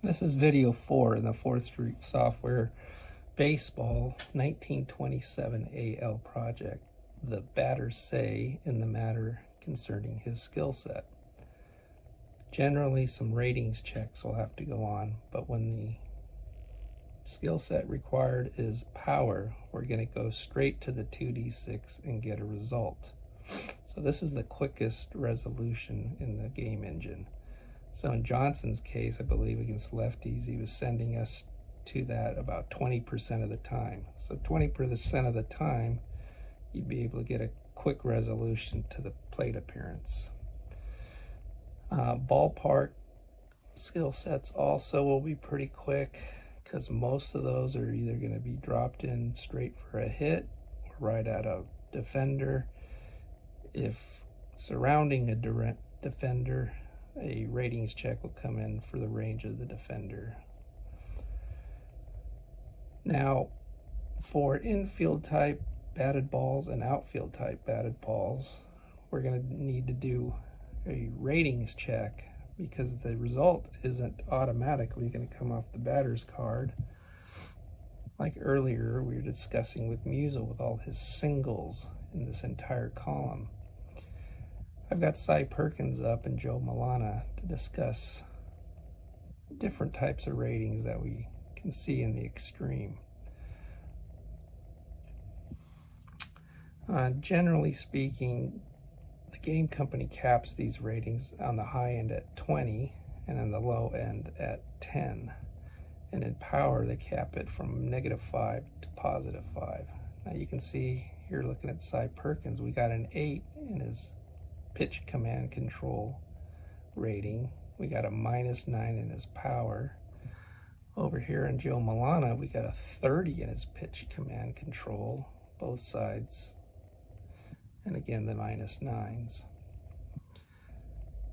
This is video 4 in the 4th Street Software Baseball 1927 AL project. The batters say in the matter concerning his skill set. Generally, some ratings checks will have to go on, but when the skill set required is power, we're going to go straight to the 2d6 and get a result. So this is the quickest resolution in the game engine. So in Johnson's case, I believe against lefties, he was sending us to that about 20% of the time. So 20% of the time, you'd be able to get a quick resolution to the plate appearance. Ballpark skill sets also will be pretty quick because most of those are either going to be dropped in straight for a hit or right at a defender. If surrounding a defender, a ratings check will come in for the range of the defender. Now, for infield type batted balls and outfield type batted balls, we're going to need to do a ratings check because the result isn't automatically going to come off the batter's card. Like earlier, we were discussing with Musial with all his singles in this entire column. I've got Cy Perkins up and Joe Milana to discuss different types of ratings that we can see in the extreme. Generally speaking, the game company caps these ratings on the high end at 20 and on the low end at 10. And in power, they cap it from -5 to +5. Now you can see here, looking at Cy Perkins, we got an 8 in his pitch command control rating. We got a -9 in his power. Over here in Joe Milana, we got a 30 in his pitch command control, both sides. And again, the -9s.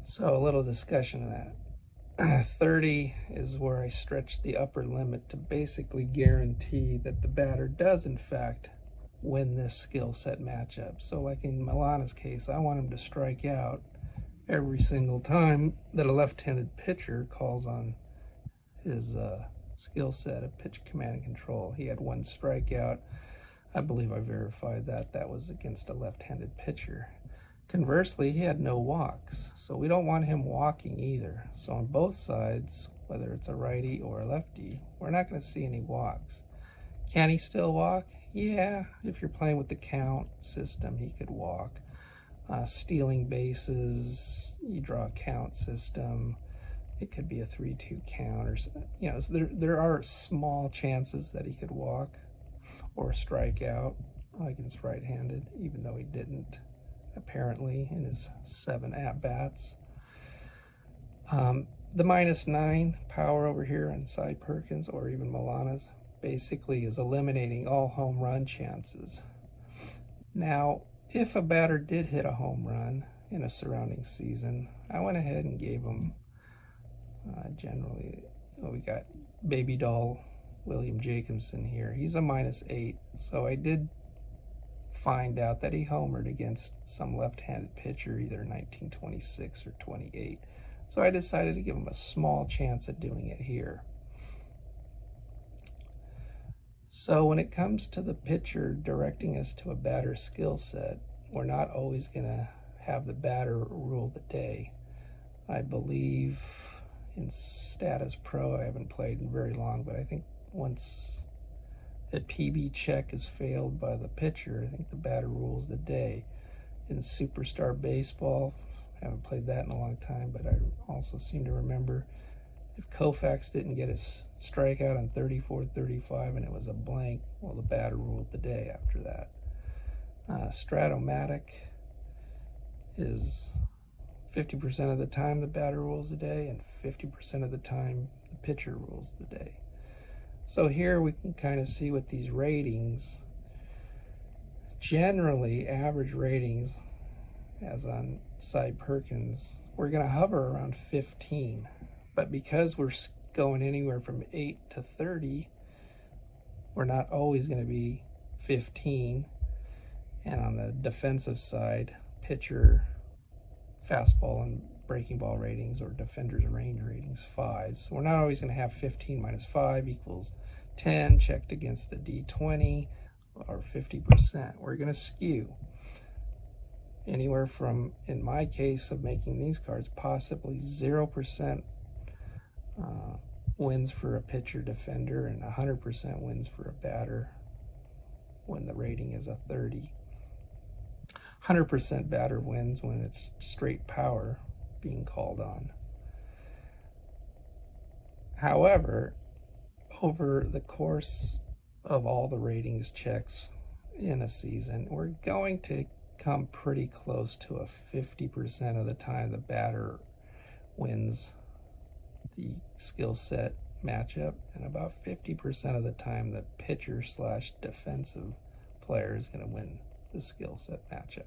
So a little discussion of that. 30 is where I stretch the upper limit to basically guarantee that the batter does in fact win this skill set matchup. So like in Milana's case, I want him to strike out every single time that a left-handed pitcher calls on his skill set of pitch command and control. He had 1 strikeout. I believe I verified that. That was against a left-handed pitcher. Conversely, he had no walks, so we don't want him walking either. So on both sides, whether it's a righty or a lefty, we're not going to see any walks. Can he still walk? Yeah, if you're playing with the count system, he could walk. Stealing bases, you draw a count system. It could be a 3-2 count, or so there are small chances that he could walk or strike out against right-handed, even though he didn't apparently in his 7 at-bats. The -9 power over here on Cy Perkins or even Milana's basically is eliminating all home run chances. Now, if a batter did hit a home run in a surrounding season, I went ahead and gave him generally, we got baby doll William Jacobson here. He's a -8, so I did find out that he homered against some left-handed pitcher, either 1926 or 28. So I decided to give him a small chance at doing it here. So when it comes to the pitcher directing us to a batter's skill set, we're not always going to have the batter rule the day. I believe in Status Pro, I haven't played in very long, but I think once a PB check is failed by the pitcher, I think the batter rules the day. In Superstar Baseball, I haven't played that in a long time, but I also seem to remember if Koufax didn't get his strikeout on 34-35 and it was a blank, well, the batter ruled the day after that. Stratomatic is 50% of the time the batter rules the day, and 50% of the time the pitcher rules the day. So here we can kind of see with these ratings, generally average ratings, as on Cy Perkins, we're going to hover around 15. But because we're going anywhere from 8 to 30, we're not always going to be 15. And on the defensive side, pitcher fastball and breaking ball ratings or defender's range ratings 5. So we're not always going to have 15 minus 5 equals 10 checked against the D20 or 50%. We're going to skew anywhere from, in my case of making these cards, possibly 0% wins for a pitcher defender and 100% wins for a batter when the rating is a 30. 100% batter wins when it's straight power being called on. However, over the course of all the ratings checks in a season, we're going to come pretty close to a 50% of the time the batter wins the skill set matchup, and about 50% of the time the pitcher slash defensive player is going to win the skill set matchup.